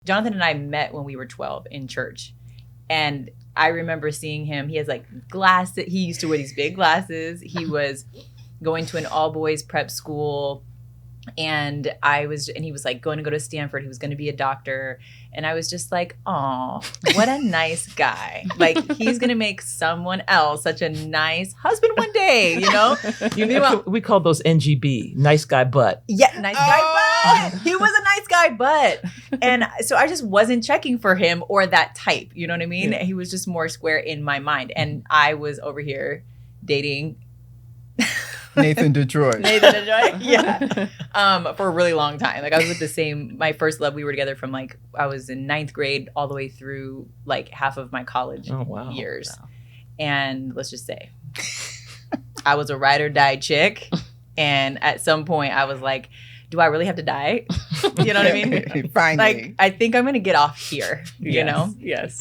Jonathan and I met when we were 12 in church. And I remember seeing him. He has like glasses. He used to wear these big glasses. He was going to an all boys prep school. And he was like going to go to Stanford. He was going to be a doctor. And I was just like, oh, what a nice guy. Like, he's going to make someone else such a nice husband one day, you know? We call those NGB, nice guy butt. Yeah, nice guy butt. He was a nice guy butt. And so I just wasn't checking for him or that type, you know what I mean? Yeah. He was just more square in my mind. And I was over here dating Nathan Detroit. Yeah. For a really long time. Like, I was with my first love, we were together from like, I was in 9th grade all the way through like half of my college years. Wow. And let's just say, I was a ride or die chick. And at some point I was like, do I really have to die? You know what I mean? Finally. Like, I think I'm going to get off here, you know? Yes.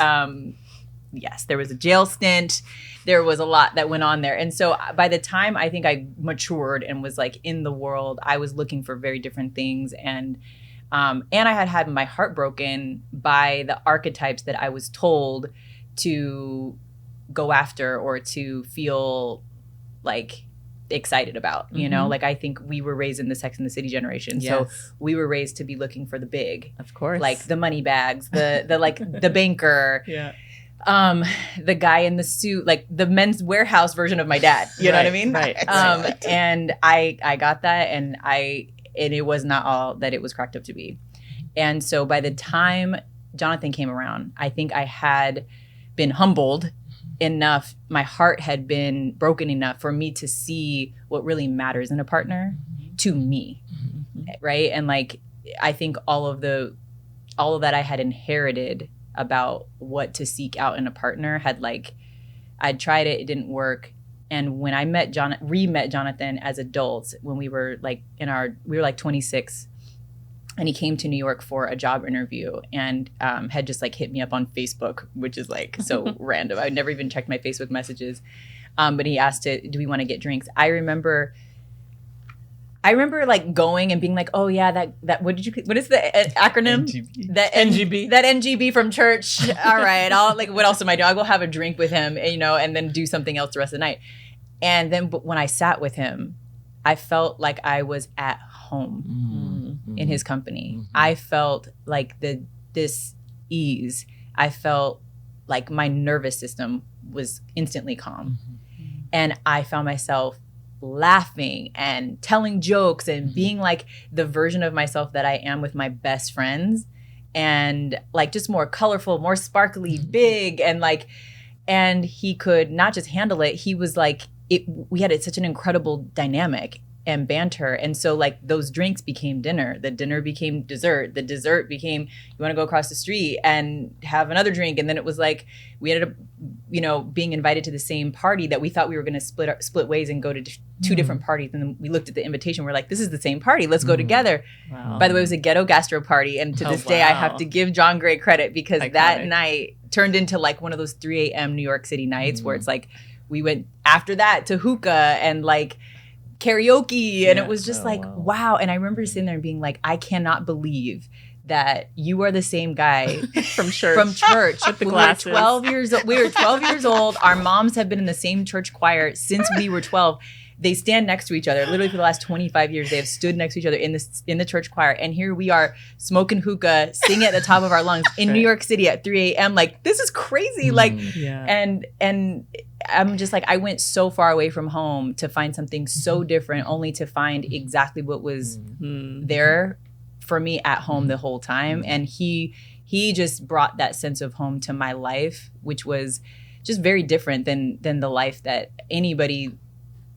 Yes, there was a jail stint. There was a lot that went on there. And so by the time I think I matured and was like in the world, I was looking for very different things. And I had my heart broken by the archetypes that I was told to go after or to feel like excited about, you know? Like, I think we were raised in the Sex and the City generation. Yes. So we were raised to be looking for the big. Of course. Like the money bags, the like the banker. Yeah. The guy in the suit, like the Men's Warehouse version of my dad. You know what I mean? Right. And I got that, and it was not all that it was cracked up to be. And so by the time Jonathan came around, I think I had been humbled enough, my heart had been broken enough for me to see what really matters in a partner to me. Right. And like, I think all of that I had inherited about what to seek out in a partner had like, I'd tried it didn't work. And when I re-met Jonathan as adults, when we were like we were like 26, and he came to New York for a job interview, and had just like hit me up on Facebook, which is like so random. I'd never even checked my Facebook messages. But he asked do we want to get drinks? I remember like going and being like, oh yeah, that what is the acronym? NGB. That NGB from church. All right, I'll like, what else am I doing? I'll go have a drink with him, you know, and then do something else the rest of the night. And then when I sat with him, I felt like I was at home in his company. I felt like this ease. I felt like my nervous system was instantly calm. And I found myself laughing and telling jokes and being like the version of myself that I am with my best friends, and like just more colorful, more sparkly, big, and he could not just handle it. He was like, we had such an incredible dynamic and banter. And so like those drinks became dinner. The dinner became dessert. The dessert became, you want to go across the street and have another drink. And then it was like, we ended up, you know, being invited to the same party that we thought we were going to split ways and go to two different parties. And then we looked at the invitation. We're like, this is the same party. Let's go together. Wow. By the way, it was a ghetto gastro party. And to this day, I have to give John Gray credit, because that night turned into like one of those 3 a.m. New York City nights where it's like, we went after that to hookah and like karaoke, and it was just wow. And I remember sitting there and being like, I cannot believe that you are the same guy from church. With the glasses. We were 12 years old. Our moms have been in the same church choir since we were 12. They stand next to each other. Literally for the last 25 years, they have stood next to each other in the church choir. And here we are smoking hookah, singing at the top of our lungs in New York City at 3 a.m. Like, this is crazy. And I'm just like, I went so far away from home to find something so different, only to find exactly what was there for me at home the whole time. And he just brought that sense of home to my life, which was just very different than the life that anybody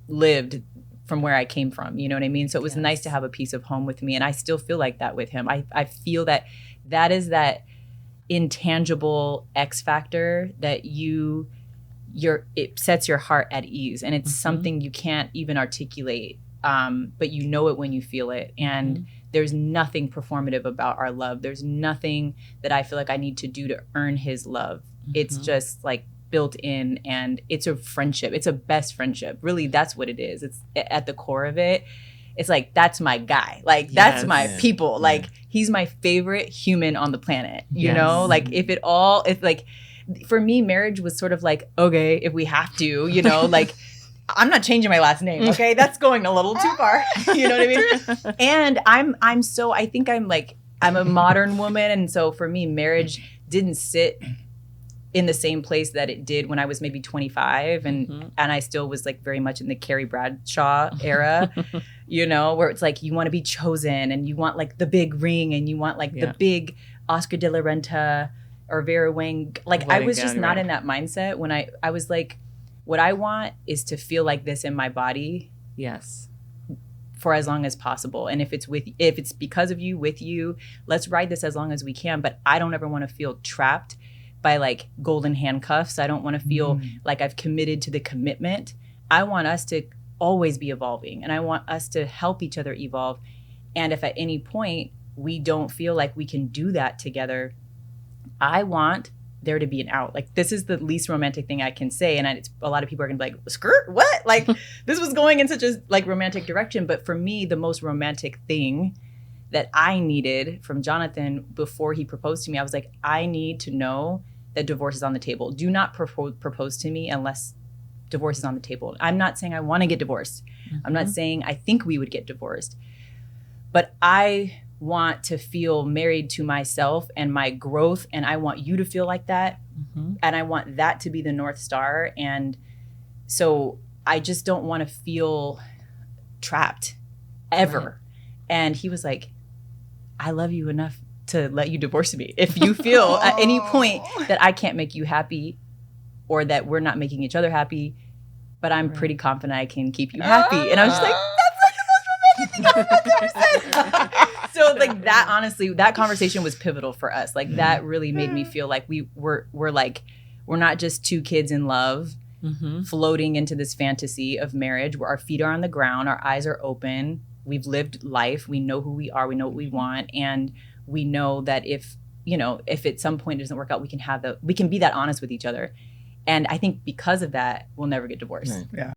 lived from where I came from. You know what I mean? So it was nice to have a piece of home with me. And I still feel like that with him. I feel that is that intangible X factor that it sets your heart at ease. And it's something you can't even articulate, but you know it when you feel it. And there's nothing performative about our love. There's nothing that I feel like I need to do to earn his love. It's just like built in, and it's a friendship. It's a best friendship. Really, that's what it is. It's at the core of it. it's like, that's my guy. Like, that's my Yes. people. Like, he's my favorite human on the planet, you know? Like, if like, for me, marriage was sort of like, okay, if we have to, you know, like, I'm not changing my last name, okay? That's going a little too far. You know what I mean? And I think I'm a modern woman. And so for me, marriage didn't sit in the same place that it did when I was maybe 25. And I still was like very much in the Carrie Bradshaw era, you know, where it's like, you want to be chosen and you want like the big ring and you want like the big Oscar de la Renta or Vera Wang. Like, I was just not in that mindset when I was like, what I want is to feel like this in my body. Yes. For as long as possible. And if it's because of you, with you, let's ride this as long as we can. But I don't ever want to feel trapped by like golden handcuffs. I don't want to feel like I've committed to the commitment. I want us to always be evolving, and I want us to help each other evolve. And if at any point we don't feel like we can do that together, I want there to be an out. Like, this is the least romantic thing I can say. And it's, a lot of people are gonna be like, skirt, what? Like, this was going in such a like romantic direction. But for me, the most romantic thing that I needed from Jonathan before he proposed to me, I was like, I need to know that divorce is on the table. Do not propose to me unless divorce is on the table. I'm not saying I want to get divorced. I'm not saying I think we would get divorced. But I want to feel married to myself and my growth, and I want you to feel like that, and I want that to be the North Star. And so I just don't want to feel trapped ever. Right. And he was like, I love you enough to let you divorce me if you feel at any point that I can't make you happy or that we're not making each other happy, but I'm pretty confident I can keep you happy. And I was just like, that's like the most romantic thing I've ever said. So like that, honestly, that conversation was pivotal for us. Like, that really made me feel like we're not just two kids in love floating into this fantasy of marriage where our feet are on the ground, our eyes are open, we've lived life, we know who we are, we know what we want, and we know that if at some point it doesn't work out, we can be that honest with each other. And I think because of that, we'll never get divorced. Yeah.